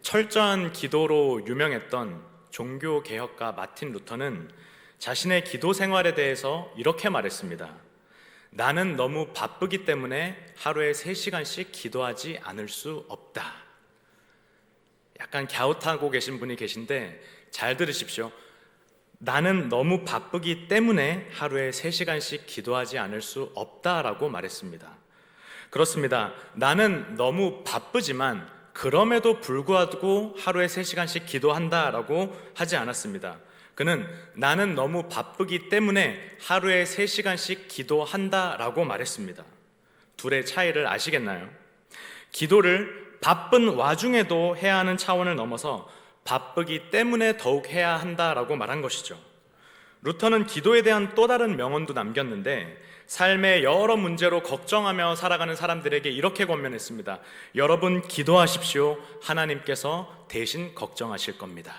철저한 기도로 유명했던 종교개혁가 마틴 루터는 자신의 기도 생활에 대해서 이렇게 말했습니다. 나는 너무 바쁘기 때문에 하루에 3시간씩 기도하지 않을 수 없다. 약간 갸웃하고 계신 분이 계신데 잘 들으십시오. 나는 너무 바쁘기 때문에 하루에 3시간씩 기도하지 않을 수 없다라고 말했습니다. 그렇습니다. 나는 너무 바쁘지만 그럼에도 불구하고 하루에 3시간씩 기도한다라고 하지 않았습니다. 그는 나는 너무 바쁘기 때문에 하루에 3시간씩 기도한다라고 말했습니다. 둘의 차이를 아시겠나요? 기도를 바쁜 와중에도 해야 하는 차원을 넘어서 바쁘기 때문에 더욱 해야 한다라고 말한 것이죠. 루터는 기도에 대한 또 다른 명언도 남겼는데 삶의 여러 문제로 걱정하며 살아가는 사람들에게 이렇게 권면했습니다. 여러분 기도하십시오. 하나님께서 대신 걱정하실 겁니다.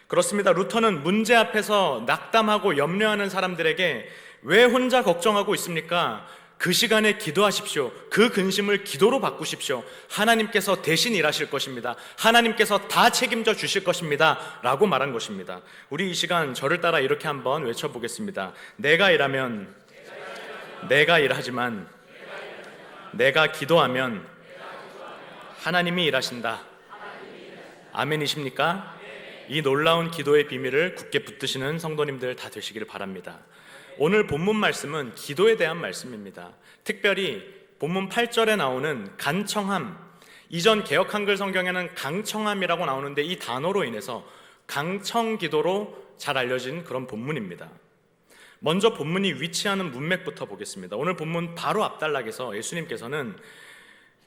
그렇습니다. 루터는 문제 앞에서 낙담하고 염려하는 사람들에게 왜 혼자 걱정하고 있습니까? 그 시간에 기도하십시오. 그 근심을 기도로 바꾸십시오. 하나님께서 대신 일하실 것입니다. 하나님께서 다 책임져 주실 것입니다. 라고 말한 것입니다. 우리 이 시간 저를 따라 이렇게 한번 외쳐보겠습니다. 내가 일하면 내가 일하지만 내가 기도하면 하나님이 일하신다. 아멘이십니까? 이 놀라운 기도의 비밀을 굳게 붙드시는 성도님들 다 되시기를 바랍니다. 오늘 본문 말씀은 기도에 대한 말씀입니다. 특별히 본문 8절에 나오는 간청함, 이전 개역 한글 성경에는 강청함이라고 나오는데 이 단어로 인해서 강청기도로 잘 알려진 그런 본문입니다. 먼저 본문이 위치하는 문맥부터 보겠습니다. 오늘 본문 바로 앞단락에서 예수님께서는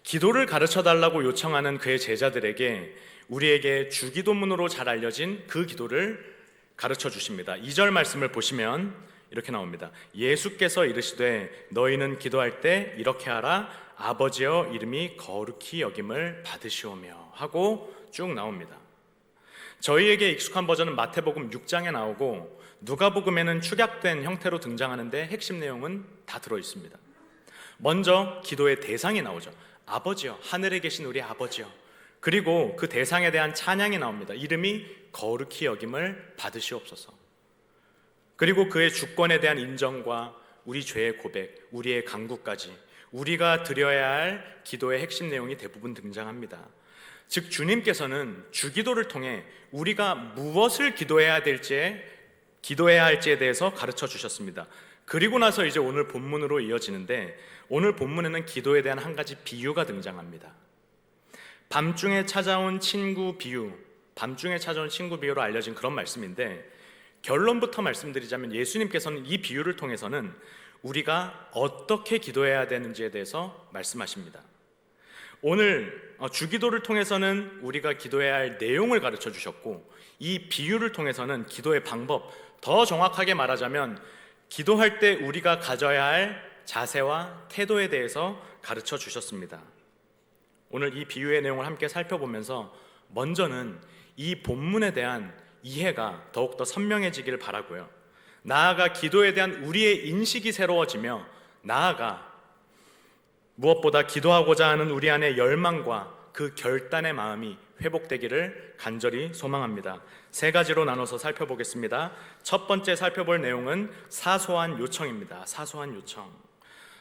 기도를 가르쳐달라고 요청하는 그의 제자들에게 우리에게 주기도문으로 잘 알려진 그 기도를 가르쳐 주십니다. 2절 말씀을 보시면 이렇게 나옵니다. 예수께서 이르시되 너희는 기도할 때 이렇게 하라. 아버지여 이름이 거룩히 여김을 받으시오며 하고 쭉 나옵니다. 저희에게 익숙한 버전은 마태복음 6장에 나오고 누가복음에는 축약된 형태로 등장하는데 핵심 내용은 다 들어있습니다. 먼저 기도의 대상이 나오죠. 아버지여, 하늘에 계신 우리 아버지여. 그리고 그 대상에 대한 찬양이 나옵니다. 이름이 거룩히 여김을 받으시옵소서. 그리고 그의 주권에 대한 인정과 우리 죄의 고백, 우리의 간구까지 우리가 드려야 할 기도의 핵심 내용이 대부분 등장합니다. 즉 주님께서는 주기도를 통해 우리가 무엇을 기도해야 할지에 대해서 가르쳐 주셨습니다. 그리고 나서 이제 오늘 본문으로 이어지는데 오늘 본문에는 기도에 대한 한 가지 비유가 등장합니다. 밤중에 찾아온 친구 비유로 알려진 그런 말씀인데 결론부터 말씀드리자면 예수님께서는 이 비유를 통해서는 우리가 어떻게 기도해야 되는지에 대해서 말씀하십니다. 오늘 주기도를 통해서는 우리가 기도해야 할 내용을 가르쳐 주셨고 이 비유를 통해서는 기도의 방법, 더 정확하게 말하자면 기도할 때 우리가 가져야 할 자세와 태도에 대해서 가르쳐 주셨습니다. 오늘 이 비유의 내용을 함께 살펴보면서 먼저는 이 본문에 대한 이해가 더욱더 선명해지기를 바라고요. 나아가 기도에 대한 우리의 인식이 새로워지며 나아가 무엇보다 기도하고자 하는 우리 안의 열망과 그 결단의 마음이 회복되기를 간절히 소망합니다. 3가지로 나눠서 살펴보겠습니다. 첫 번째 살펴볼 내용은 사소한 요청입니다. 사소한 요청.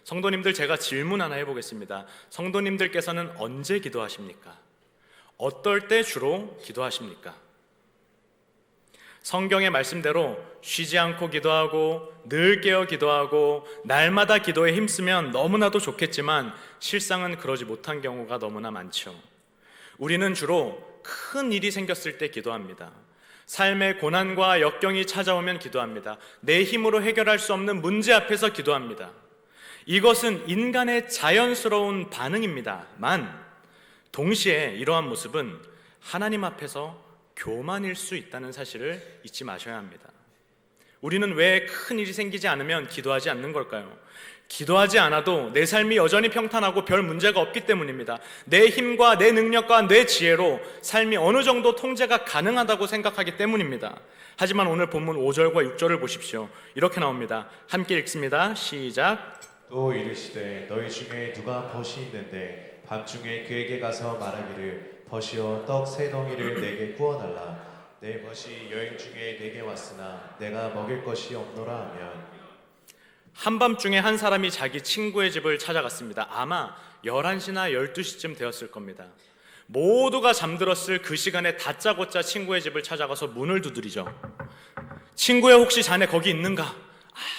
성도님들, 제가 질문 하나 해보겠습니다. 성도님들께서는 언제 기도하십니까? 어떨 때 주로 기도하십니까? 성경의 말씀대로 쉬지 않고 기도하고 늘 깨어 기도하고 날마다 기도에 힘쓰면 너무나도 좋겠지만 실상은 그러지 못한 경우가 너무나 많죠. 우리는 주로 큰 일이 생겼을 때 기도합니다. 삶의 고난과 역경이 찾아오면 기도합니다. 내 힘으로 해결할 수 없는 문제 앞에서 기도합니다. 이것은 인간의 자연스러운 반응입니다만 동시에 이러한 모습은 하나님 앞에서 교만일 수 있다는 사실을 잊지 마셔야 합니다. 우리는 왜 큰 일이 생기지 않으면 기도하지 않는 걸까요? 기도하지 않아도 내 삶이 여전히 평탄하고 별 문제가 없기 때문입니다. 내 힘과 내 능력과 내 지혜로 삶이 어느 정도 통제가 가능하다고 생각하기 때문입니다. 하지만 오늘 본문 5절과 6절을 보십시오. 이렇게 나옵니다. 함께 읽습니다. 시작. 또 이르시되 너희 중에 누가 벗이 있는데 밤중에 그에게 가서 말하기를 벗이여 떡 세 덩이를 내게 구워달라. 내 벗이 여행 중에 내게 왔으나 내가 먹일 것이 없노라 하면 한밤중에 한 사람이 자기 친구의 집을 찾아갔습니다. 아마 11시나 12시쯤 되었을 겁니다. 모두가 잠들었을 그 시간에 다짜고짜 친구의 집을 찾아가서 문을 두드리죠. 친구야, 혹시 자네 거기 있는가?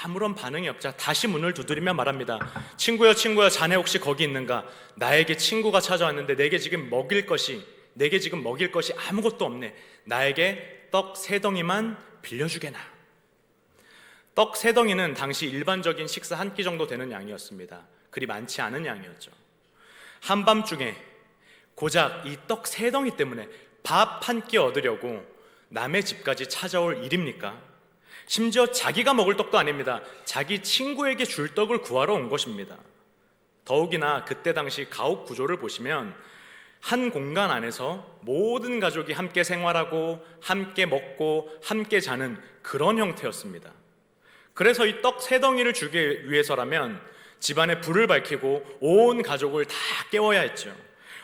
아무런 반응이 없자 다시 문을 두드리며 말합니다. 친구야, 자네 혹시 거기 있는가? 나에게 친구가 찾아왔는데 내게 지금 먹일 것이 아무것도 없네. 나에게 떡 세 덩이만 빌려주게나. 떡 세 덩이는 당시 일반적인 식사 한 끼 정도 되는 양이었습니다. 그리 많지 않은 양이었죠. 한밤중에 고작 이 떡 세 덩이 때문에 밥 한 끼 얻으려고 남의 집까지 찾아올 일입니까? 심지어 자기가 먹을 떡도 아닙니다. 자기 친구에게 줄 떡을 구하러 온 것입니다. 더욱이나 그때 당시 가옥 구조를 보시면 한 공간 안에서 모든 가족이 함께 생활하고 함께 먹고 함께 자는 그런 형태였습니다. 그래서 이 떡 세 덩이를 주기 위해서라면 집안에 불을 밝히고 온 가족을 다 깨워야 했죠.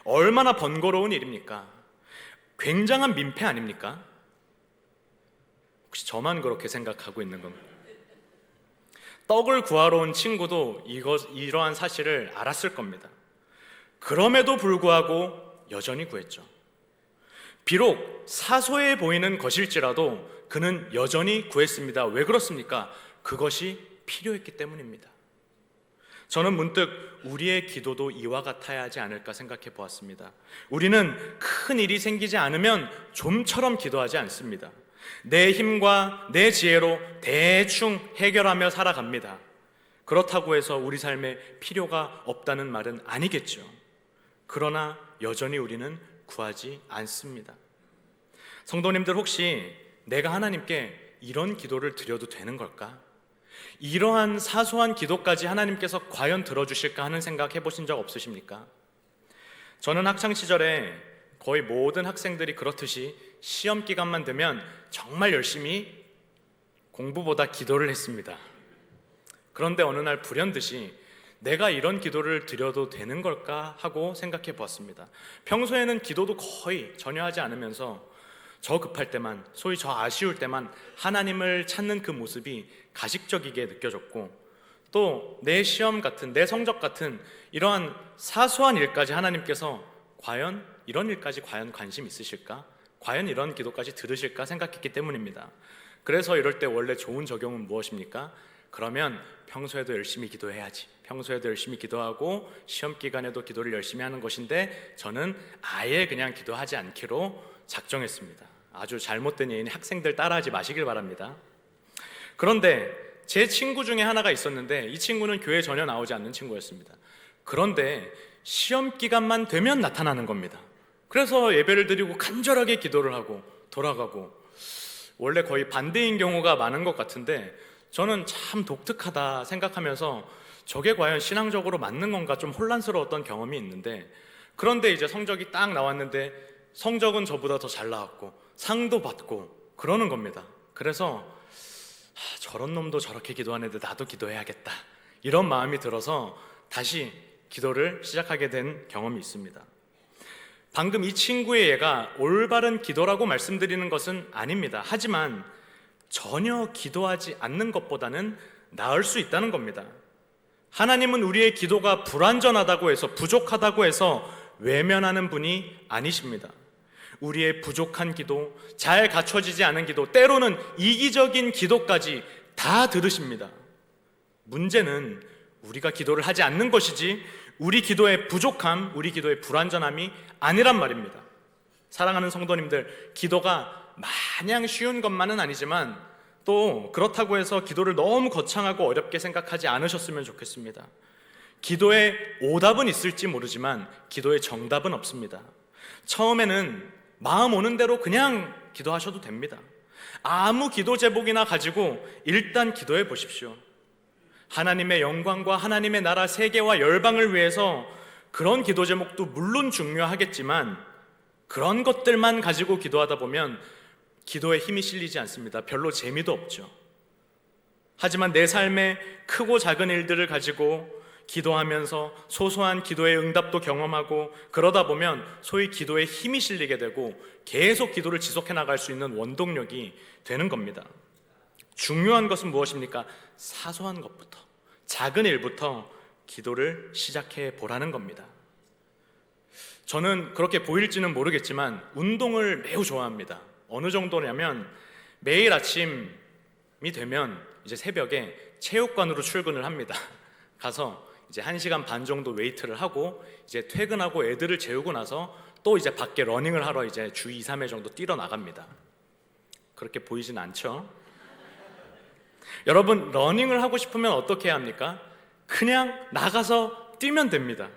얼마나 번거로운 일입니까? 굉장한 민폐 아닙니까? 혹시 저만 그렇게 생각하고 있는 건가요? 떡을 구하러 온 친구도 이러한 사실을 알았을 겁니다. 그럼에도 불구하고 여전히 구했죠. 비록 사소해 보이는 것일지라도 그는 여전히 구했습니다. 왜 그렇습니까? 그것이 필요했기 때문입니다. 저는 문득 우리의 기도도 이와 같아야 하지 않을까 생각해 보았습니다. 우리는 큰 일이 생기지 않으면 좀처럼 기도하지 않습니다. 내 힘과 내 지혜로 대충 해결하며 살아갑니다. 그렇다고 해서 우리 삶에 필요가 없다는 말은 아니겠죠. 그러나 여전히 우리는 구하지 않습니다. 성도님들, 혹시 내가 하나님께 이런 기도를 드려도 되는 걸까? 이러한 사소한 기도까지 하나님께서 과연 들어주실까 하는 생각 해보신 적 없으십니까? 저는 학창시절에 거의 모든 학생들이 그렇듯이 시험 기간만 되면 정말 열심히 공부보다 기도를 했습니다. 그런데 어느 날 불현듯이 내가 이런 기도를 드려도 되는 걸까 하고 생각해 보았습니다. 평소에는 기도도 거의 전혀 하지 않으면서 저 급할 때만, 소위 저 아쉬울 때만 하나님을 찾는 그 모습이 가식적이게 느껴졌고, 또 내 시험 같은, 내 성적 같은 이러한 사소한 일까지 하나님께서 과연 이런 일까지 과연 관심 있으실까? 과연 이런 기도까지 들으실까 생각했기 때문입니다. 그래서 이럴 때 원래 좋은 적용은 무엇입니까? 그러면 평소에도 열심히 기도해야지. 평소에도 열심히 기도하고 시험 기간에도 기도를 열심히 하는 것인데, 저는 아예 그냥 기도하지 않기로 작정했습니다. 아주 잘못된 예인 학생들 따라하지 마시길 바랍니다. 그런데 제 친구 중에 하나가 있었는데, 이 친구는 교회 전혀 나오지 않는 친구였습니다. 그런데 시험 기간만 되면 나타나는 겁니다. 그래서 예배를 드리고 간절하게 기도를 하고 돌아가고, 원래 거의 반대인 경우가 많은 것 같은데 저는 참 독특하다 생각하면서 저게 과연 신앙적으로 맞는 건가 좀 혼란스러웠던 경험이 있는데, 그런데 이제 성적이 딱 나왔는데 성적은 저보다 더 잘 나왔고 상도 받고 그러는 겁니다. 그래서 저런 놈도 저렇게 기도하는데 나도 기도해야겠다, 이런 마음이 들어서 다시 기도를 시작하게 된 경험이 있습니다. 방금 이 친구의 예가 올바른 기도라고 말씀드리는 것은 아닙니다. 하지만 전혀 기도하지 않는 것보다는 나을 수 있다는 겁니다. 하나님은 우리의 기도가 불완전하다고 해서, 부족하다고 해서 외면하는 분이 아니십니다. 우리의 부족한 기도, 잘 갖춰지지 않은 기도, 때로는 이기적인 기도까지 다 들으십니다. 문제는 우리가 기도를 하지 않는 것이지 우리 기도의 부족함, 우리 기도의 불완전함이 아니란 말입니다. 사랑하는 성도님들, 기도가 마냥 쉬운 것만은 아니지만 또 그렇다고 해서 기도를 너무 거창하고 어렵게 생각하지 않으셨으면 좋겠습니다. 기도에 오답은 있을지 모르지만 기도에 정답은 없습니다. 처음에는 마음 오는 대로 그냥 기도하셔도 됩니다. 아무 기도 제목이나 가지고 일단 기도해 보십시오. 하나님의 영광과 하나님의 나라, 세계와 열방을 위해서 그런 기도 제목도 물론 중요하겠지만 그런 것들만 가지고 기도하다 보면 기도에 힘이 실리지 않습니다. 별로 재미도 없죠. 하지만 내 삶의 크고 작은 일들을 가지고 기도하면서 소소한 기도의 응답도 경험하고 그러다 보면 소위 기도에 힘이 실리게 되고 계속 기도를 지속해 나갈 수 있는 원동력이 되는 겁니다. 중요한 것은 무엇입니까? 사소한 것부터, 작은 일부터 기도를 시작해 보라는 겁니다. 저는 그렇게 보일지는 모르겠지만 운동을 매우 좋아합니다. 어느 정도냐면 매일 아침이 되면 이제 새벽에 체육관으로 출근을 합니다. 가서 이제 1시간 반 정도 웨이트를 하고 이제 퇴근하고 애들을 재우고 나서 또 이제 밖에 러닝을 하러 이제 주 2, 3회 정도 뛰러 나갑니다. 그렇게 보이진 않죠? 여러분, 러닝을 하고 싶으면 어떻게 해야 합니까? 그냥 나가서 뛰면 됩니다.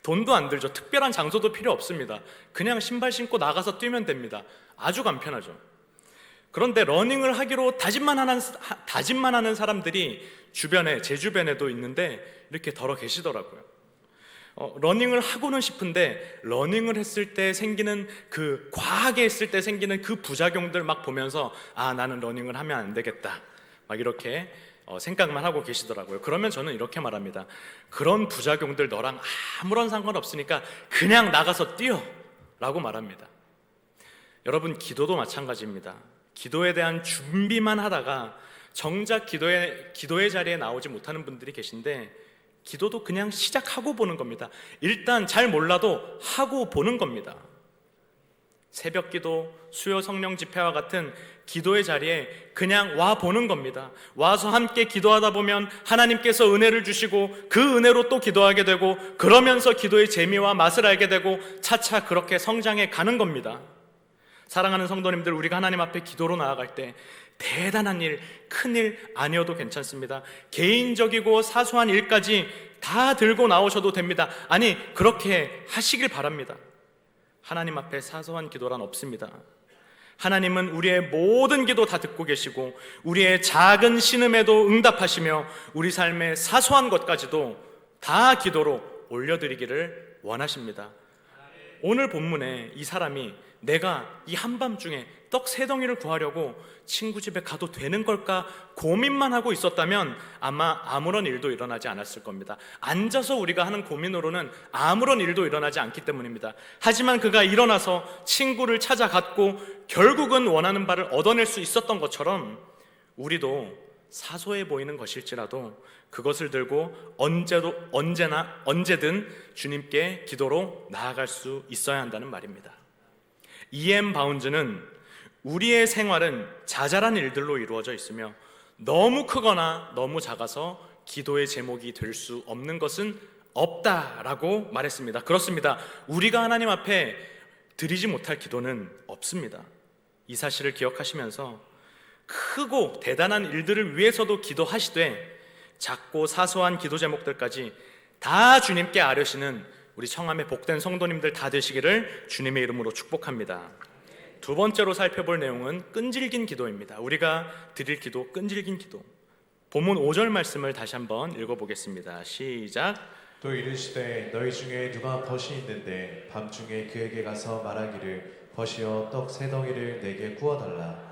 돈도 안 들죠. 특별한 장소도 필요 없습니다. 그냥 신발 신고 나가서 뛰면 됩니다. 아주 간편하죠. 그런데 러닝을 하기로 다짐만 하는 사람들이 제 주변에도 있는데 이렇게 더러 계시더라고요. 러닝을 하고는 싶은데 러닝을 했을 때 생기는 과하게 했을 때 생기는 그 부작용들 막 보면서 나는 러닝을 하면 안 되겠다 막 이렇게 생각만 하고 계시더라고요. 그러면 저는 이렇게 말합니다. 그런 부작용들 너랑 아무런 상관없으니까 그냥 나가서 뛰어 라고 말합니다. 여러분, 기도도 마찬가지입니다. 기도에 대한 준비만 하다가 정작 기도의 자리에 나오지 못하는 분들이 계신데 기도도 그냥 시작하고 보는 겁니다. 일단 잘 몰라도 하고 보는 겁니다. 새벽 기도, 수요 성령 집회와 같은 기도의 자리에 그냥 와 보는 겁니다. 와서 함께 기도하다 보면 하나님께서 은혜를 주시고 그 은혜로 또 기도하게 되고 그러면서 기도의 재미와 맛을 알게 되고 차차 그렇게 성장해 가는 겁니다. 사랑하는 성도님들, 우리가 하나님 앞에 기도로 나아갈 때 대단한 일, 큰 일 아니어도 괜찮습니다. 개인적이고 사소한 일까지 다 들고 나오셔도 됩니다. 아니, 그렇게 하시길 바랍니다. 하나님 앞에 사소한 기도란 없습니다. 하나님은 우리의 모든 기도 다 듣고 계시고 우리의 작은 신음에도 응답하시며 우리 삶의 사소한 것까지도 다 기도로 올려드리기를 원하십니다. 오늘 본문에 이 사람이 내가 이 한밤중에 떡 3덩이를 구하려고 친구 집에 가도 되는 걸까 고민만 하고 있었다면 아마 아무런 일도 일어나지 않았을 겁니다. 앉아서 우리가 하는 고민으로는 아무런 일도 일어나지 않기 때문입니다. 하지만 그가 일어나서 친구를 찾아갔고 결국은 원하는 바를 얻어낼 수 있었던 것처럼 우리도 사소해 보이는 것일지라도 그것을 들고 언제든 주님께 기도로 나아갈 수 있어야 한다는 말입니다. E.M. 바운즈는 우리의 생활은 자잘한 일들로 이루어져 있으며 너무 크거나 너무 작아서 기도의 제목이 될 수 없는 것은 없다라고 말했습니다. 그렇습니다. 우리가 하나님 앞에 드리지 못할 기도는 없습니다. 이 사실을 기억하시면서 크고 대단한 일들을 위해서도 기도하시되 작고 사소한 기도 제목들까지 다 주님께 아뢰시는 우리 청함의 복된 성도님들 다 되시기를 주님의 이름으로 축복합니다. 두 번째로 살펴볼 내용은 끈질긴 기도입니다. 우리가 드릴 기도, 끈질긴 기도. 본문 5절 말씀을 다시 한번 읽어보겠습니다. 시작. 또 이르시되 너희 중에 누가 벗이 있는데 밤중에 그에게 가서 말하기를 벗이여 떡 3덩이를 내게 구워달라.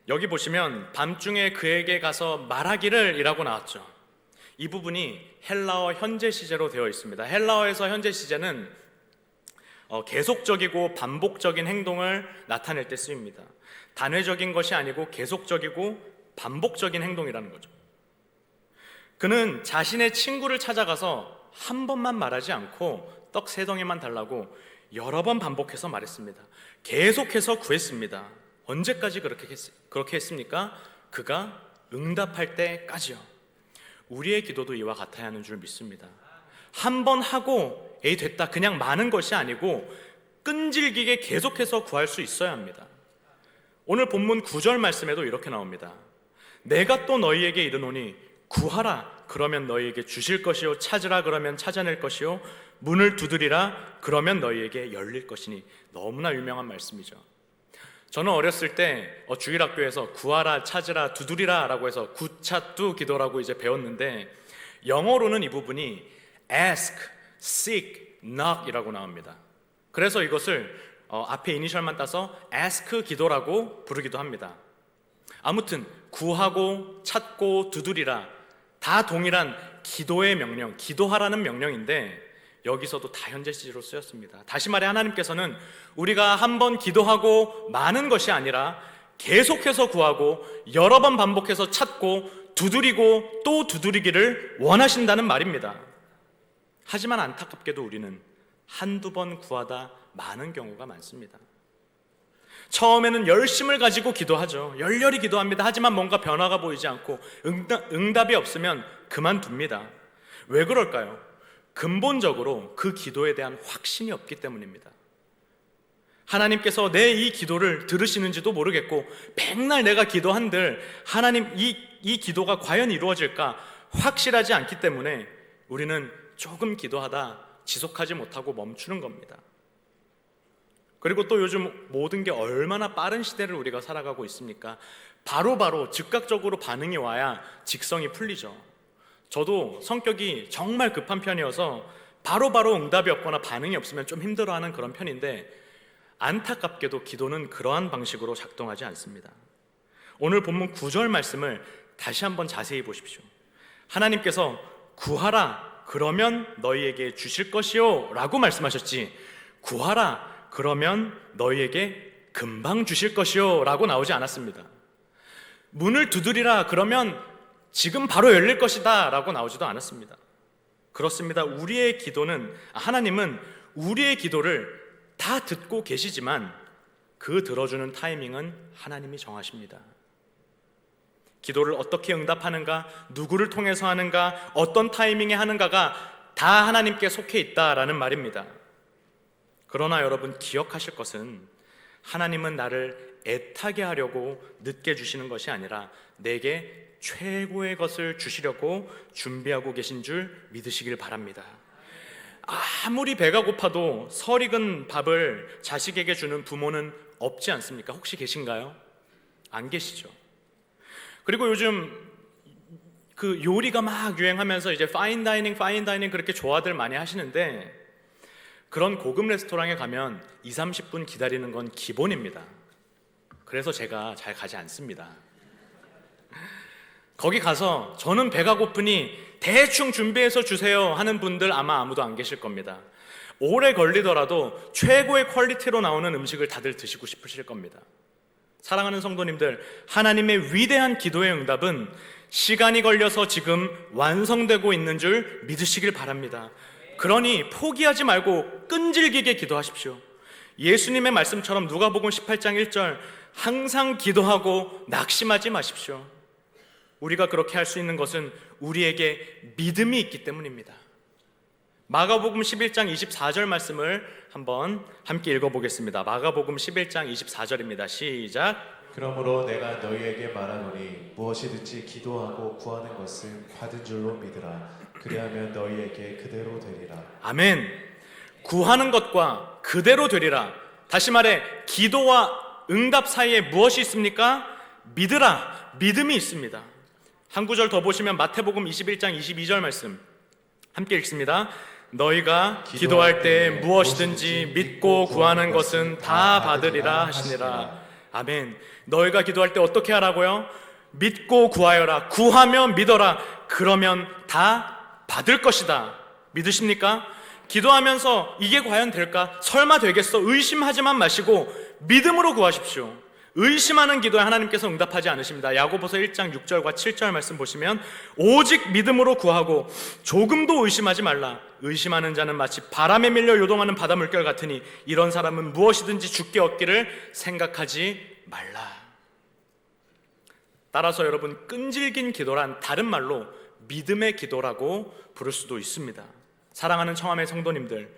여기 보시면 밤중에 그에게 가서 말하기를 이라고 나왔죠. 이 부분이 헬라어 현재 시제로 되어 있습니다. 헬라어에서 현재 시제는 계속적이고 반복적인 행동을 나타낼 때 쓰입니다. 단회적인 것이 아니고 계속적이고 반복적인 행동이라는 거죠. 그는 자신의 친구를 찾아가서 한 번만 말하지 않고 떡 3덩이만 달라고 여러 번 반복해서 말했습니다. 계속해서 구했습니다. 언제까지 그렇게 했습니까? 그가 응답할 때까지요. 우리의 기도도 이와 같아야 하는 줄 믿습니다. 한 번 하고 됐다 그냥 마는 것이 아니고 끈질기게 계속해서 구할 수 있어야 합니다. 오늘 본문 9절 말씀에도 이렇게 나옵니다. 내가 또 너희에게 이르노니 구하라 그러면 너희에게 주실 것이요 찾으라 그러면 찾아낼 것이요 문을 두드리라 그러면 너희에게 열릴 것이니. 너무나 유명한 말씀이죠. 저는 어렸을 때 주일학교에서 구하라, 찾으라, 두드리라 라고 해서 구차두 기도라고 이제 배웠는데 영어로는 이 부분이 ask, seek, knock 이라고 나옵니다. 그래서 이것을 앞에 이니셜만 따서 ask 기도라고 부르기도 합니다. 아무튼 구하고 찾고 두드리라, 다 동일한 기도의 명령, 기도하라는 명령인데 여기서도 다 현재 시제로 쓰였습니다. 다시 말해 하나님께서는 우리가 한 번 기도하고 마는 것이 아니라 계속해서 구하고 여러 번 반복해서 찾고 두드리고 또 두드리기를 원하신다는 말입니다. 하지만 안타깝게도 우리는 한두 번 구하다 마는 경우가 많습니다. 처음에는 열심을 가지고 기도하죠. 열렬히 기도합니다. 하지만 뭔가 변화가 보이지 않고 응답이 없으면 그만둡니다. 왜 그럴까요? 근본적으로 그 기도에 대한 확신이 없기 때문입니다. 하나님께서 내 이 기도를 들으시는지도 모르겠고 맨날 내가 기도한들 하나님 이 기도가 과연 이루어질까 확실하지 않기 때문에 우리는 조금 기도하다 지속하지 못하고 멈추는 겁니다. 그리고 또 요즘 모든 게 얼마나 빠른 시대를 우리가 살아가고 있습니까? 바로바로 즉각적으로 반응이 와야 직성이 풀리죠. 저도 성격이 정말 급한 편이어서 바로바로 응답이 없거나 반응이 없으면 좀 힘들어하는 그런 편인데 안타깝게도 기도는 그러한 방식으로 작동하지 않습니다. 오늘 본문 9절 말씀을 다시 한번 자세히 보십시오. 하나님께서 구하라 그러면 너희에게 주실 것이요 라고 말씀하셨지 구하라 그러면 너희에게 금방 주실 것이요 라고 나오지 않았습니다. 문을 두드리라 그러면 지금 바로 열릴 것이다 라고 나오지도 않았습니다. 그렇습니다. 하나님은 우리의 기도를 다 듣고 계시지만 그 들어주는 타이밍은 하나님이 정하십니다. 기도를 어떻게 응답하는가, 누구를 통해서 하는가, 어떤 타이밍에 하는가가 다 하나님께 속해 있다라는 말입니다. 그러나 여러분 기억하실 것은 하나님은 나를 애타게 하려고 늦게 주시는 것이 아니라 내게 최고의 것을 주시려고 준비하고 계신 줄 믿으시길 바랍니다. 아무리 배가 고파도 설익은 밥을 자식에게 주는 부모는 없지 않습니까? 혹시 계신가요? 안 계시죠? 그리고 요즘 그 요리가 막 유행하면서 이제 파인다이닝 그렇게 좋아들 많이 하시는데 그런 고급 레스토랑에 가면 20-30분 기다리는 건 기본입니다. 그래서 제가 잘 가지 않습니다. 거기 가서 저는 배가 고프니 대충 준비해서 주세요 하는 분들 아마 아무도 안 계실 겁니다. 오래 걸리더라도 최고의 퀄리티로 나오는 음식을 다들 드시고 싶으실 겁니다. 사랑하는 성도님들, 하나님의 위대한 기도의 응답은 시간이 걸려서 지금 완성되고 있는 줄 믿으시길 바랍니다. 그러니 포기하지 말고 끈질기게 기도하십시오. 예수님의 말씀처럼 누가복음 18장 1절 항상 기도하고 낙심하지 마십시오. 우리가 그렇게 할 수 있는 것은 우리에게 믿음이 있기 때문입니다. 마가복음 11장 24절 말씀을 한번 함께 읽어보겠습니다. 마가복음 11장 24절입니다. 시작. 그러므로 내가 너희에게 말하노니 무엇이든지 기도하고 구하는 것은 받은 줄로 믿으라. 그리하면 너희에게 그대로 되리라. 아멘. 구하는 것과 그대로 되리라. 다시 말해 기도와 응답 사이에 무엇이 있습니까? 믿으라. 믿음이 있습니다. 한 구절 더 보시면 마태복음 21장 22절 말씀 함께 읽습니다. 너희가 기도할 때 무엇이든지 믿고 구하는 것은 다 받으리라 하시니라. 아멘. 너희가 기도할 때 어떻게 하라고요? 믿고 구하여라. 구하면 믿어라. 그러면 다 받을 것이다. 믿으십니까? 기도하면서 이게 과연 될까? 설마 되겠어? 의심하지만 마시고 믿음으로 구하십시오. 의심하는 기도에 하나님께서 응답하지 않으십니다. 야고보서 1장 6절과 7절 말씀 보시면 오직 믿음으로 구하고 조금도 의심하지 말라. 의심하는 자는 마치 바람에 밀려 요동하는 바다 물결 같으니 이런 사람은 무엇이든지 주께 얻기를 생각하지 말라. 따라서 여러분, 끈질긴 기도란 다른 말로 믿음의 기도라고 부를 수도 있습니다. 사랑하는 청함의 성도님들,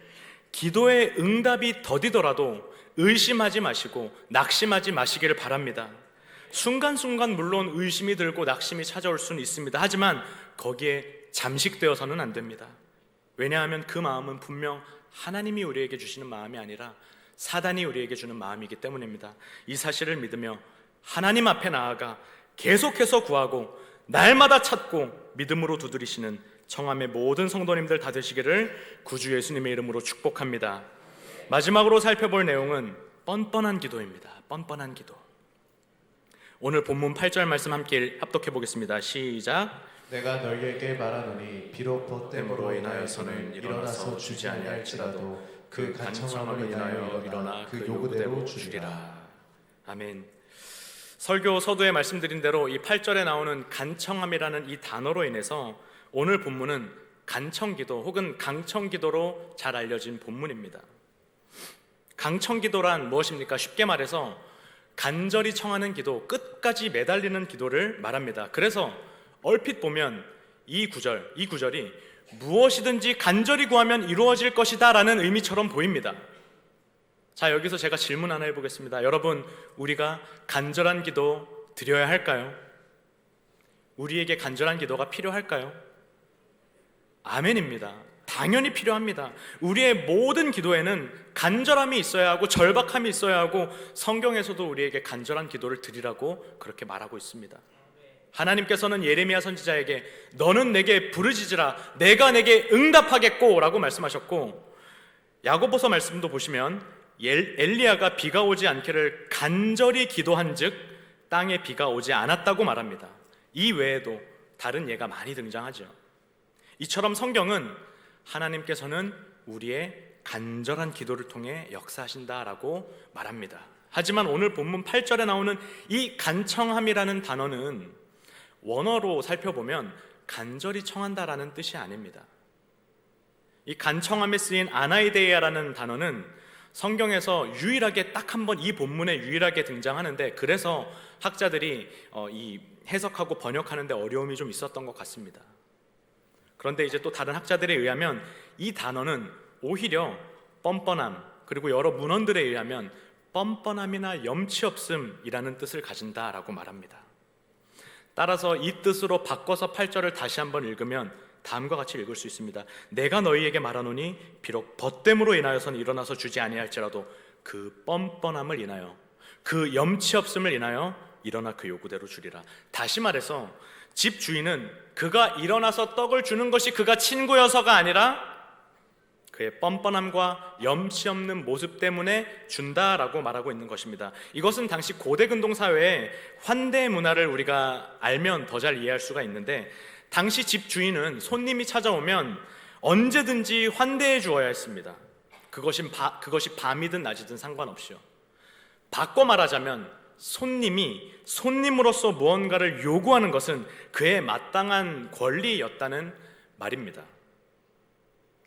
기도의 응답이 더디더라도 의심하지 마시고 낙심하지 마시기를 바랍니다. 순간순간 물론 의심이 들고 낙심이 찾아올 수는 있습니다. 하지만 거기에 잠식되어서는 안 됩니다. 왜냐하면 그 마음은 분명 하나님이 우리에게 주시는 마음이 아니라 사단이 우리에게 주는 마음이기 때문입니다. 이 사실을 믿으며 하나님 앞에 나아가 계속해서 구하고 날마다 찾고 믿음으로 두드리시는 청함의 모든 성도님들 다 되시기를 구주 예수님의 이름으로 축복합니다. 마지막으로 살펴볼 내용은 뻔뻔한 기도입니다. 뻔뻔한 기도. 오늘 본문 8절 말씀 함께 합독해 보겠습니다. 시작. 내가 너희에게 말하노니 비록 벗됨으로 인하여서는 일어나서 주지 아니할지라도 그 간청함을 인하여 일어나 그 요구대로 주리라. 아멘. 설교 서두에 말씀드린 대로 이 8절에 나오는 간청함이라는 이 단어로 인해서 오늘 본문은 간청기도 혹은 강청기도로 잘 알려진 본문입니다. 강청기도란 무엇입니까? 쉽게 말해서 간절히 청하는 기도, 끝까지 매달리는 기도를 말합니다. 그래서 얼핏 보면 이 구절이 무엇이든지 간절히 구하면 이루어질 것이다 라는 의미처럼 보입니다. 자, 여기서 제가 질문 하나 해보겠습니다. 여러분, 우리가 간절한 기도 드려야 할까요? 우리에게 간절한 기도가 필요할까요? 아멘입니다. 당연히 필요합니다. 우리의 모든 기도에는 간절함이 있어야 하고 절박함이 있어야 하고 성경에서도 우리에게 간절한 기도를 드리라고 그렇게 말하고 있습니다. 하나님께서는 예레미야 선지자에게 너는 내게 부르짖으라 내가 내게 응답하겠고 라고 말씀하셨고, 야고보서 말씀도 보시면 엘리야가 비가 오지 않기를 간절히 기도한즉 땅에 비가 오지 않았다고 말합니다. 이 외에도 다른 예가 많이 등장하죠. 이처럼 성경은 하나님께서는 우리의 간절한 기도를 통해 역사하신다라고 말합니다. 하지만 오늘 본문 8절에 나오는 이 간청함이라는 단어는 원어로 살펴보면 간절히 청한다라는 뜻이 아닙니다. 이 간청함에 쓰인 아나이데이아라는 단어는 성경에서 유일하게 딱 한 번 이 본문에 유일하게 등장하는데, 그래서 학자들이 이 해석하고 번역하는 데 어려움이 좀 있었던 것 같습니다. 그런데 이제 또 다른 학자들에 의하면 이 단어는 오히려 뻔뻔함, 그리고 여러 문헌들에 의하면 뻔뻔함이나 염치 없음이라는 뜻을 가진다라고 말합니다. 따라서 이 뜻으로 바꿔서 8절을 다시 한번 읽으면 다음과 같이 읽을 수 있습니다. 내가 너희에게 말하노니 비록 벗됨으로 인하여서는 일어나서 주지 아니할지라도 그 뻔뻔함을 인하여 그 염치 없음을 인하여 일어나 그 요구대로 주리라. 다시 말해서 집 주인은 그가 일어나서 떡을 주는 것이 그가 친구여서가 아니라 그의 뻔뻔함과 염치 없는 모습 때문에 준다라고 말하고 있는 것입니다. 이것은 당시 고대 근동 사회의 환대 문화를 우리가 알면 더 잘 이해할 수가 있는데, 당시 집 주인은 손님이 찾아오면 언제든지 환대해 주어야 했습니다. 그것이 밤이든 낮이든 상관없이요. 바꿔 말하자면 손님이 손님으로서 무언가를 요구하는 것은 그의 마땅한 권리였다는 말입니다.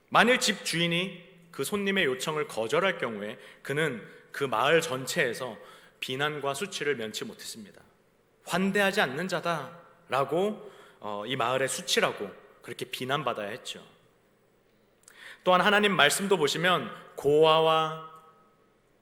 만일 집 주인이 그 손님의 요청을 거절할 경우에 그는 그 마을 전체에서 비난과 수치를 면치 못했습니다. 환대하지 않는 자다라고 이 마을의 수치라고 그렇게 비난받아야 했죠. 또한 하나님 말씀도 보시면 고아와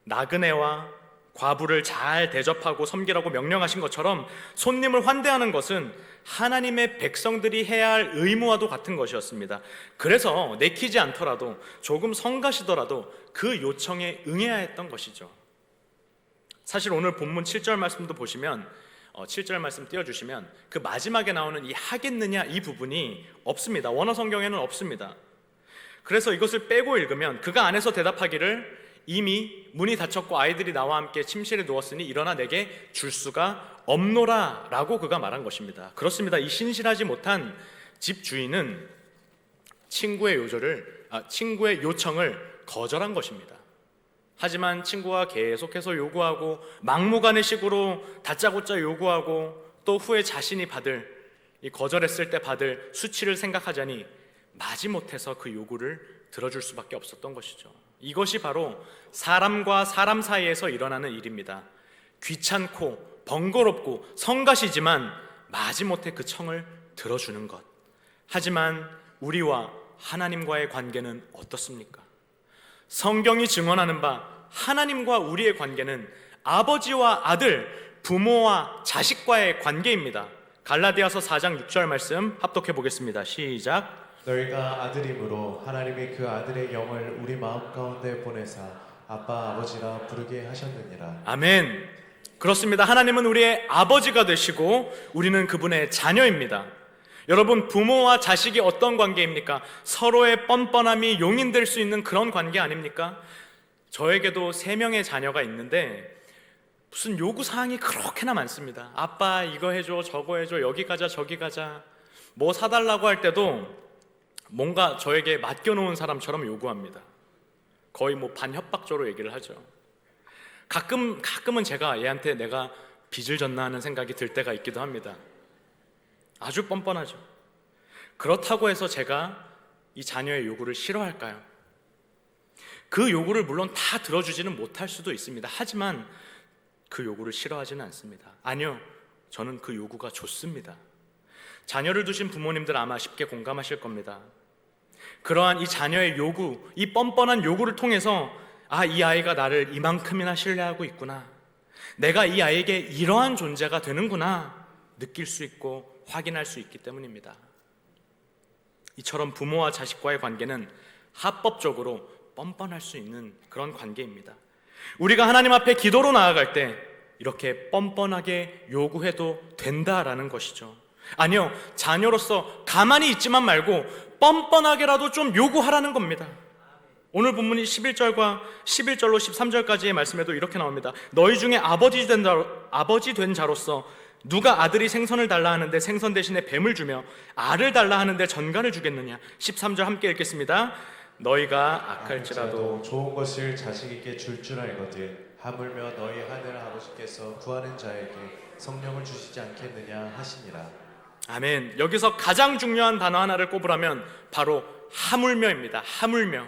나그네와 과부를 잘 대접하고 섬기라고 명령하신 것처럼 손님을 환대하는 것은 하나님의 백성들이 해야 할 의무와도 같은 것이었습니다. 그래서 내키지 않더라도 조금 성가시더라도 그 요청에 응해야 했던 것이죠. 사실 오늘 본문 7절 말씀도 보시면 7절 말씀 띄워주시면 그 마지막에 나오는 이 하겠느냐 이 부분이 없습니다. 원어 성경에는 없습니다. 그래서 이것을 빼고 읽으면 그가 안에서 대답하기를 이미 문이 닫혔고 아이들이 나와 함께 침실에 누웠으니 일어나 내게 줄 수가 없노라 라고 그가 말한 것입니다. 그렇습니다. 이 신실하지 못한 집 주인은 친구의 요청을 거절한 것입니다. 하지만 친구가 계속해서 요구하고 막무가내식으로 다짜고짜 요구하고 또 후에 자신이 거절했을 때 받을 수치를 생각하자니 마지못해서 그 요구를 들어줄 수밖에 없었던 것이죠. 이것이 바로 사람과 사람 사이에서 일어나는 일입니다. 귀찮고 번거롭고 성가시지만 마지못해 그 청을 들어주는 것. 하지만 우리와 하나님과의 관계는 어떻습니까? 성경이 증언하는 바 하나님과 우리의 관계는 아버지와 아들, 부모와 자식과의 관계입니다. 갈라디아서 4장 6절 말씀 합독해 보겠습니다. 시작. 너희가 아들이므로 하나님이 그 아들의 영을 우리 마음 가운데 보내사 아빠 아버지라 부르게 하셨느니라. 아멘. 그렇습니다. 하나님은 우리의 아버지가 되시고 우리는 그분의 자녀입니다. 여러분, 부모와 자식이 어떤 관계입니까? 서로의 뻔뻔함이 용인될 수 있는 그런 관계 아닙니까? 저에게도 3명의 자녀가 있는데 무슨 요구사항이 그렇게나 많습니다. 아빠 이거 해줘 저거 해줘 여기 가자 저기 가자. 뭐 사달라고 할 때도 뭔가 저에게 맡겨놓은 사람처럼 요구합니다. 거의 뭐 반협박조로 얘기를 하죠. 가끔은 제가 얘한테 내가 빚을 졌나 하는 생각이 들 때가 있기도 합니다. 아주 뻔뻔하죠. 그렇다고 해서 제가 이 자녀의 요구를 싫어할까요? 그 요구를 물론 다 들어주지는 못할 수도 있습니다. 하지만 그 요구를 싫어하지는 않습니다. 아니요, 저는 그 요구가 좋습니다. 자녀를 두신 부모님들 아마 쉽게 공감하실 겁니다. 그러한 이 자녀의 요구, 이 뻔뻔한 요구를 통해서 이 아이가 나를 이만큼이나 신뢰하고 있구나, 내가 이 아이에게 이러한 존재가 되는구나 느낄 수 있고 확인할 수 있기 때문입니다. 이처럼 부모와 자식과의 관계는 합법적으로 뻔뻔할 수 있는 그런 관계입니다. 우리가 하나님 앞에 기도로 나아갈 때 이렇게 뻔뻔하게 요구해도 된다라는 것이죠. 아니요, 자녀로서 가만히 있지만 말고 뻔뻔하게라도 좀 요구하라는 겁니다. 오늘 본문이 11절로 13절까지의 말씀에도 이렇게 나옵니다. 너희 중에 아버지 된 자로서 누가 아들이 생선을 달라 하는데 생선 대신에 뱀을 주며 알을 달라 하는데 전갈을 주겠느냐. 13절 함께 읽겠습니다. 너희가 악할지라도 좋은 것을 자식에게 줄 줄 알거든 하물며 너희 하늘 아버지께서 구하는 자에게 성령을 주시지 않겠느냐 하시니라. 아멘. 여기서 가장 중요한 단어 하나를 꼽으라면 바로 하물며입니다. 하물며.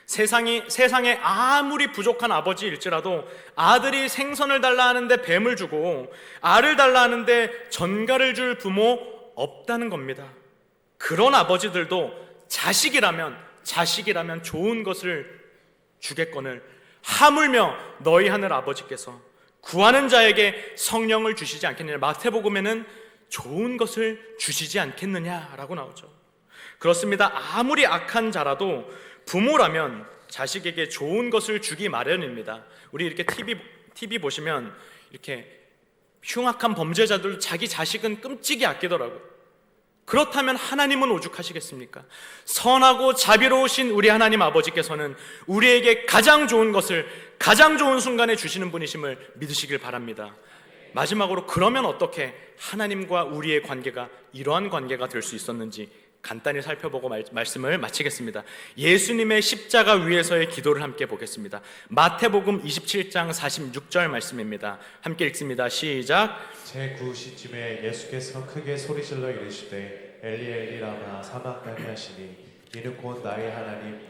세상에 아무리 부족한 아버지일지라도 아들이 생선을 달라 하는데 뱀을 주고 알을 달라 하는데 전갈을 줄 부모 없다는 겁니다. 그런 아버지들도 자식이라면 좋은 것을 주겠거늘 하물며 너희 하늘 아버지께서 구하는 자에게 성령을 주시지 않겠느냐. 마태복음에는 좋은 것을 주시지 않겠느냐라고 나오죠. 그렇습니다. 아무리 악한 자라도 부모라면 자식에게 좋은 것을 주기 마련입니다. 우리 이렇게 TV 보시면 이렇게 흉악한 범죄자들도 자기 자식은 끔찍이 아끼더라고요. 그렇다면 하나님은 오죽하시겠습니까? 선하고 자비로우신 우리 하나님 아버지께서는 우리에게 가장 좋은 것을 가장 좋은 순간에 주시는 분이심을 믿으시길 바랍니다. 마지막으로 그러면 어떻게 하나님과 우리의 관계가 이러한 관계가 될 수 있었는지 간단히 살펴보고 말씀을 마치겠습니다. 예수님의 십자가 위에서의 기도를 함께 보겠습니다. 마태복음 27장 46절 말씀입니다. 함께 읽습니다. 시작. 제9시쯤에 예수께서 크게 소리질러 이르시되 엘리 엘리 라마 사박다니 하시니 이는 곧 나의 하나님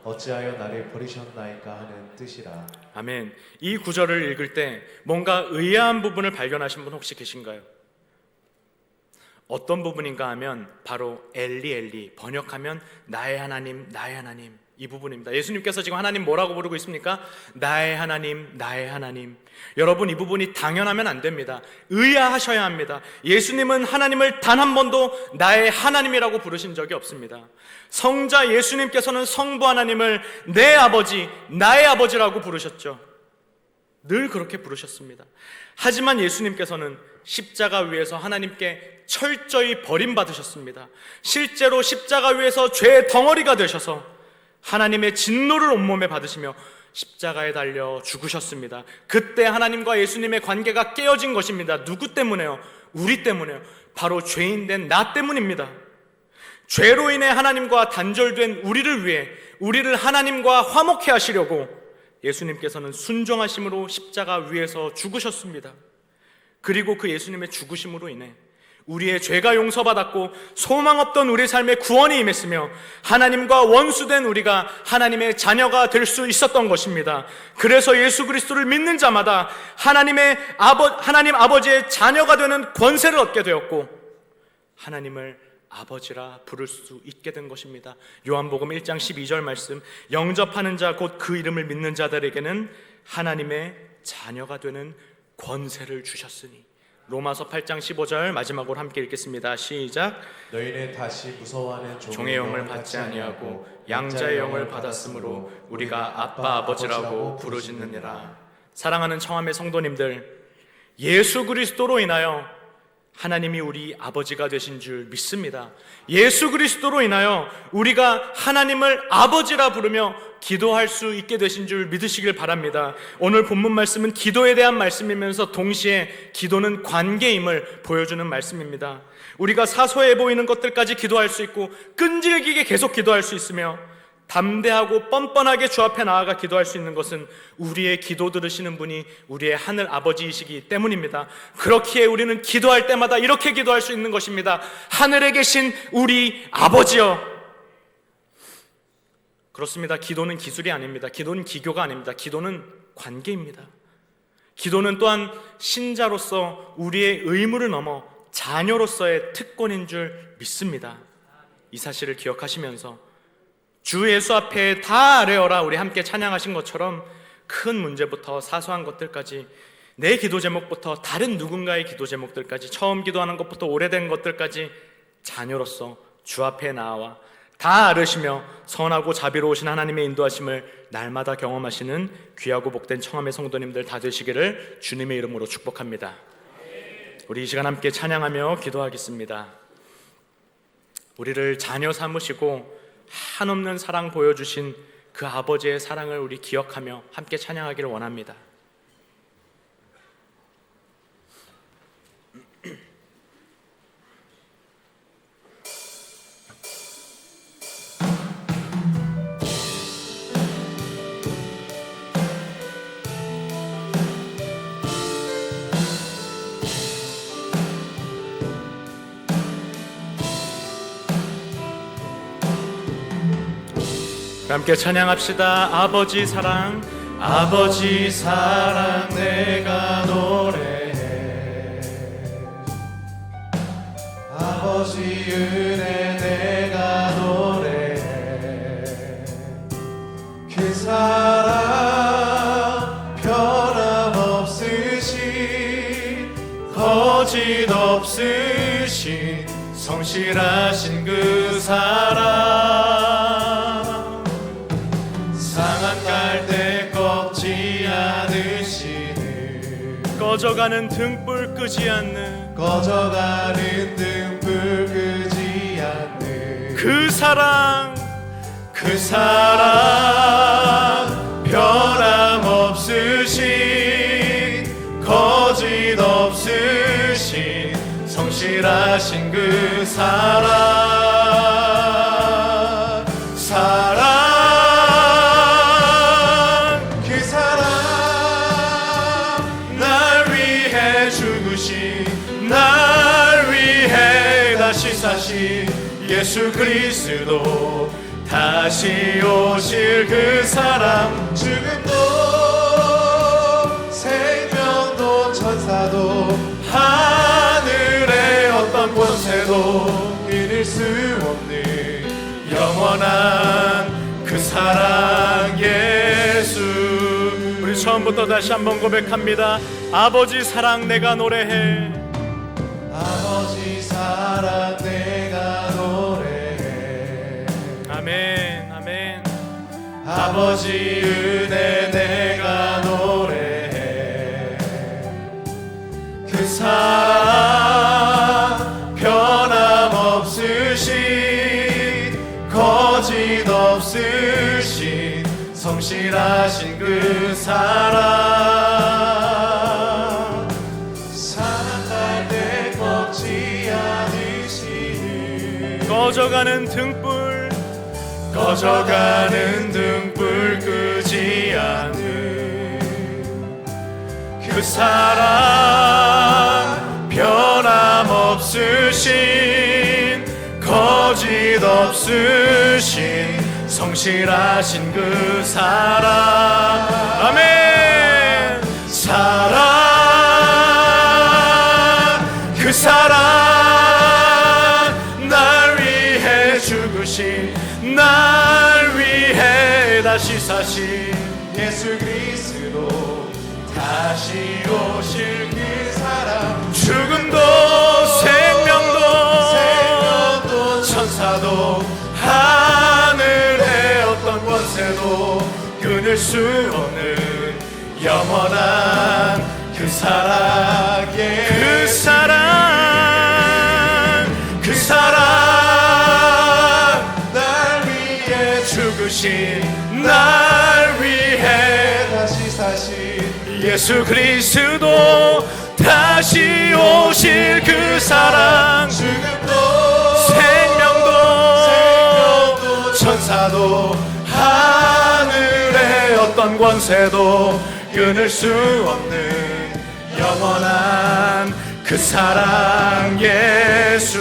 어찌하여 나를 버리셨나이까 하는 뜻이라. 아멘. 이 구절을 읽을 때 뭔가 의아한 부분을 발견하신 분 혹시 계신가요? 어떤 부분인가 하면 바로 엘리 번역하면 나의 하나님 이 부분입니다. 예수님께서 지금 하나님 뭐라고 부르고 있습니까? 나의 하나님. 여러분, 이 부분이 당연하면 안 됩니다. 의아하셔야 합니다. 예수님은 하나님을 단 한 번도 나의 하나님이라고 부르신 적이 없습니다. 성자 예수님께서는 성부 하나님을 내 아버지, 나의 아버지라고 부르셨죠. 늘 그렇게 부르셨습니다. 하지만 예수님께서는 십자가 위에서 하나님께 철저히 버림받으셨습니다. 실제로 십자가 위에서 죄의 덩어리가 되셔서 하나님의 진노를 온몸에 받으시며 십자가에 달려 죽으셨습니다. 그때 하나님과 예수님의 관계가 깨어진 것입니다. 누구 때문에요? 우리 때문에요. 바로 죄인된 나 때문입니다. 죄로 인해 하나님과 단절된 우리를 위해 우리를 하나님과 화목해 하시려고 예수님께서는 순종하심으로 십자가 위에서 죽으셨습니다. 그리고 그 예수님의 죽으심으로 인해 우리의 죄가 용서받았고 소망 없던 우리 삶에 구원이 임했으며 하나님과 원수된 우리가 하나님의 자녀가 될 수 있었던 것입니다. 그래서 예수 그리스도를 믿는 자마다 하나님 아버지의 자녀가 되는 권세를 얻게 되었고 하나님을 아버지라 부를 수 있게 된 것입니다. 요한복음 1장 12절 말씀, 영접하는 자 곧 그 이름을 믿는 자들에게는 하나님의 자녀가 되는 권세를 주셨으니. 로마서 8장 15절 마지막으로 함께 읽겠습니다. 시작. 너희는 다시 무서워하는 종의 영을 받지 아니하고 양자의 영을 받았으므로 우리가 아빠 아버지라고 부르짖느니라. 사랑하는 청함의 성도님들, 예수 그리스도로 인하여 하나님이 우리 아버지가 되신 줄 믿습니다. 예수 그리스도로 인하여 우리가 하나님을 아버지라 부르며 기도할 수 있게 되신 줄 믿으시길 바랍니다. 오늘 본문 말씀은 기도에 대한 말씀이면서 동시에 기도는 관계임을 보여주는 말씀입니다. 우리가 사소해 보이는 것들까지 기도할 수 있고 끈질기게 계속 기도할 수 있으며 담대하고 뻔뻔하게 주 앞에 나아가 기도할 수 있는 것은 우리의 기도 들으시는 분이 우리의 하늘 아버지이시기 때문입니다. 그렇기에 우리는 기도할 때마다 이렇게 기도할 수 있는 것입니다. 하늘에 계신 우리 아버지여. 그렇습니다. 기도는 기술이 아닙니다. 기도는 기교가 아닙니다. 기도는 관계입니다. 기도는 또한 신자로서 우리의 의무를 넘어 자녀로서의 특권인 줄 믿습니다. 이 사실을 기억하시면서 주 예수 앞에 다 아뢰어라 우리 함께 찬양하신 것처럼 큰 문제부터 사소한 것들까지, 내 기도 제목부터 다른 누군가의 기도 제목들까지, 처음 기도하는 것부터 오래된 것들까지 자녀로서 주 앞에 나와 다 아뢰시며 선하고 자비로우신 하나님의 인도하심을 날마다 경험하시는 귀하고 복된 청함의 성도님들 다 되시기를 주님의 이름으로 축복합니다. 우리 이 시간 함께 찬양하며 기도하겠습니다. 우리를 자녀 삼으시고 한없는 사랑 보여주신 그 아버지의 사랑을 우리 기억하며 함께 찬양하기를 원합니다. 함께 찬양합시다. 아버지 사랑, 아버지 사랑 내가 노래해. 아버지 은혜 내가 노래해. 그 사랑 변함없으신, 거짓없으신, 성실하신 그 사랑, 상한 갈대 꺾지 않으시는, 꺼져가는 등불 끄지 않는, 꺼져가는 등불 끄지 않는 그 사랑, 그 사랑 변함없으신, 거짓없으신, 성실하신 그 사랑, 사랑, 그 사랑, 날 위해 죽으신, 날 위해 다시 사신 예수 그리스도, 다시 오실 그 사랑, 죽음도 생명도 천사도 하늘의 어떤 권세도 이길 수 없는 영원한 그 사랑 예수. 우리 처음부터 다시 한번 고백합니다. 아버지 사랑 내가 노래해. 아버지 사랑 내가 노래해. 아멘, 아멘. 아버지 은혜 내가 노래해. 그 사랑 변함없으신, 거짓없으신, 성실하신 그 사랑, 상한 갈대 꺾지 않으시는, 꺼져가는 등불, 꺼져가는 등불 끄지 않는 그 사랑 변함없으신, 거짓없으신, 성실하신 그 사랑, 아멘. 사랑, 그 사랑, 날 위해 죽으신, 날 위해 다시 사신 예수 그리스도, 다시 오실 그 사랑, 죽음도 생명도 천사도 하늘의 어떤 권세도 끊을 수 없는 영원한 그 사랑, 그 사랑, 죽으신 날 위해 다시 사신 예수 그리스도 다시 오실 그 사랑 죽음도 생명도 천사도 하늘의 어떤 권세도 끊을 수 없는 영원한 그 사랑 예수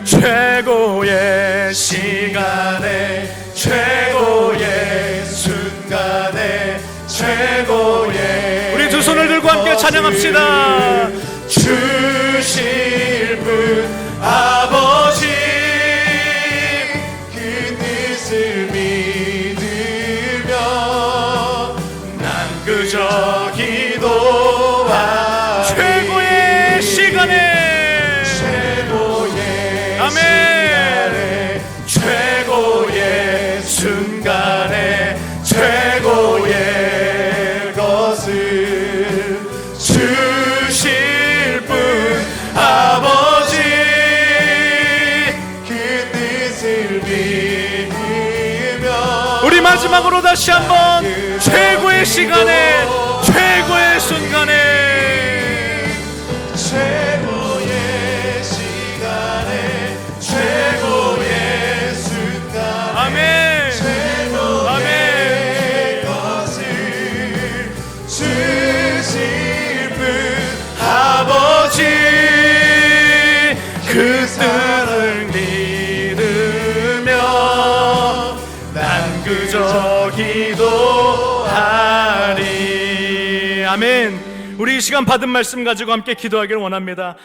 최고의 시간에 최고의 순간에 최고의 우리 두 손을 들고 함께 찬양합시다. 주실 분 아버지 그 뜻을 믿으며 난 그저 기도하 최고의 시간에 최고의 아멘 최고의 순간에 최고의 것을 주실 분 아버지 그 뜻을 믿으며 우리 마지막으로 다시 한번 최고의 시간에 최고의 순간에 최고의 시간에 최고의 순간 아멘 최고의 것을 주실 분 아버지 그 뜻을 믿으며 난 그저 기도하리. 아멘. 우리 이 시간 받은 말씀 가지고 함께 기도하기를 원합니다.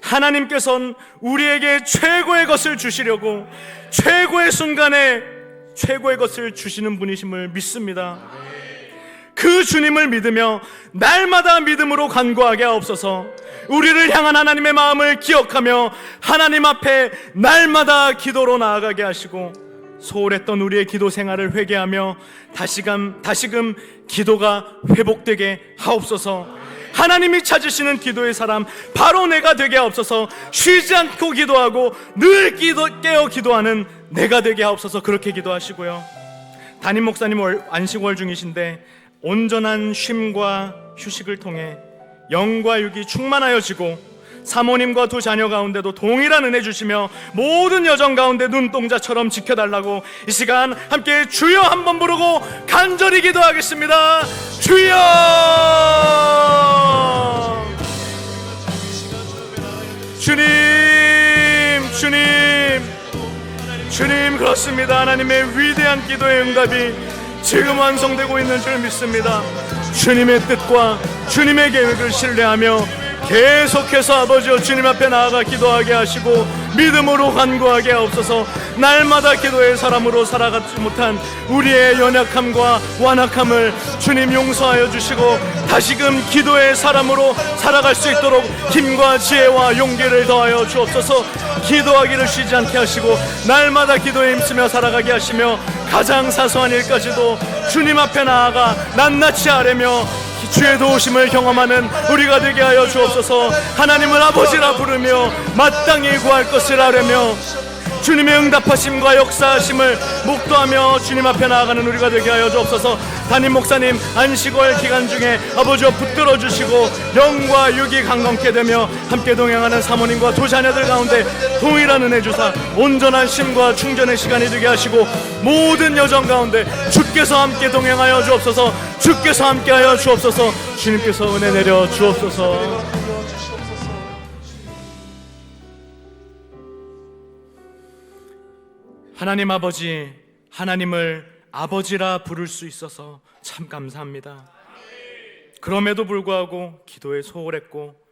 하나님께서는 우리에게 최고의 것을 주시려고 최고의 순간에 최고의 것을 주시는 분이심을 믿습니다. 그 주님을 믿으며 날마다 믿음으로 간구하게 하옵소서. 우리를 향한 하나님의 마음을 기억하며 하나님 앞에 날마다 기도로 나아가게 하시고 소홀했던 우리의 기도 생활을 회개하며 다시금 기도가 회복되게 하옵소서. 하나님이 찾으시는 기도의 사람 바로 내가 되게 하옵소서. 쉬지 않고 기도하고 늘 깨어 기도하는 내가 되게 하옵소서. 그렇게 기도하시고요. 담임 목사님 안식월 중이신데 온전한 쉼과 휴식을 통해 영과 육이 충만하여지고 사모님과 두 자녀 가운데도 동일한 은혜 주시며 모든 여정 가운데 눈동자처럼 지켜달라고 이 시간 함께 주여 한번 부르고 간절히 기도하겠습니다. 주여! 주님 그렇습니다. 하나님의 위대한 기도의 응답이 지금 완성되고 있는 줄 믿습니다. 주님의 뜻과 주님의 계획을 신뢰하며 계속해서 아버지여 주님 앞에 나아가 기도하게 하시고 믿음으로 간구하게 하옵소서. 날마다 기도의 사람으로 살아가지 못한 우리의 연약함과 완악함을 주님 용서하여 주시고 다시금 기도의 사람으로 살아갈 수 있도록 힘과 지혜와 용기를 더하여 주옵소서. 기도하기를 쉬지 않게 하시고 날마다 기도에 힘쓰며 살아가게 하시며 가장 사소한 일까지도 주님 앞에 나아가 낱낱이 아뢰며 주의 도우심을 경험하는 우리가 되게 하여 주옵소서. 하나님을 아버지라 부르며 마땅히 구할 것을 아뢰며 주님의 응답하심과 역사하심을 목도하며 주님 앞에 나아가는 우리가 되게 하여 주옵소서. 담임 목사님 안식월 기간 중에 아버지와 붙들어 주시고 영과 육이 강건케 되며 함께 동행하는 사모님과 두 자녀들 가운데 동일한 은혜 주사 온전한 쉼과 충전의 시간이 되게 하시고 모든 여정 가운데 주께서 함께 동행하여 주옵소서. 주께서 함께하여 주옵소서. 주님께서 은혜 내려 주옵소서. 하나님 아버지, 하나님을 아버지라 부를 수 있어서 참 감사합니다. 그럼에도 불구하고 기도에 소홀했고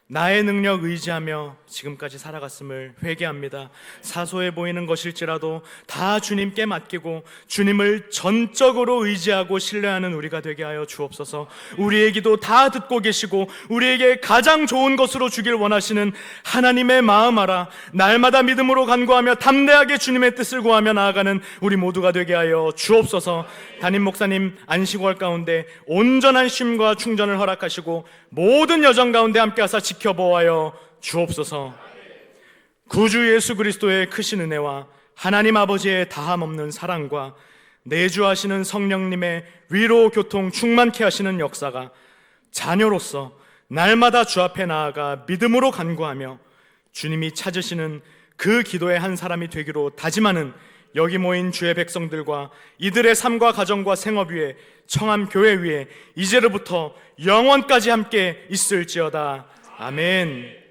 나의 능력 의지하며 지금까지 살아갔음을 회개합니다. 사소해 보이는 것일지라도 다 주님께 맡기고 주님을 전적으로 의지하고 신뢰하는 우리가 되게 하여 주옵소서. 우리의 기도 다 듣고 계시고 우리에게 가장 좋은 것으로 주길 원하시는 하나님의 마음 알아 날마다 믿음으로 간구하며 담대하게 주님의 뜻을 구하며 나아가는 우리 모두가 되게 하여 주옵소서. 담임 목사님 안식월 가운데 온전한 쉼과 충전을 허락하시고 모든 여정 가운데 함께하사 지켜보아여 주옵소서. 구주 예수 그리스도의 크신 은혜와 하나님 아버지의 다함없는 사랑과 내주하시는 성령님의 위로 교통 충만케 하시는 역사가 자녀로서 날마다 주 앞에 나아가 믿음으로 간구하며 주님이 찾으시는 그 기도의 한 사람이 되기로 다짐하는 여기 모인 주의 백성들과 이들의 삶과 가정과 생업 위에 청암 교회 위에 이제로부터 영원까지 함께 있을지어다. 아멘.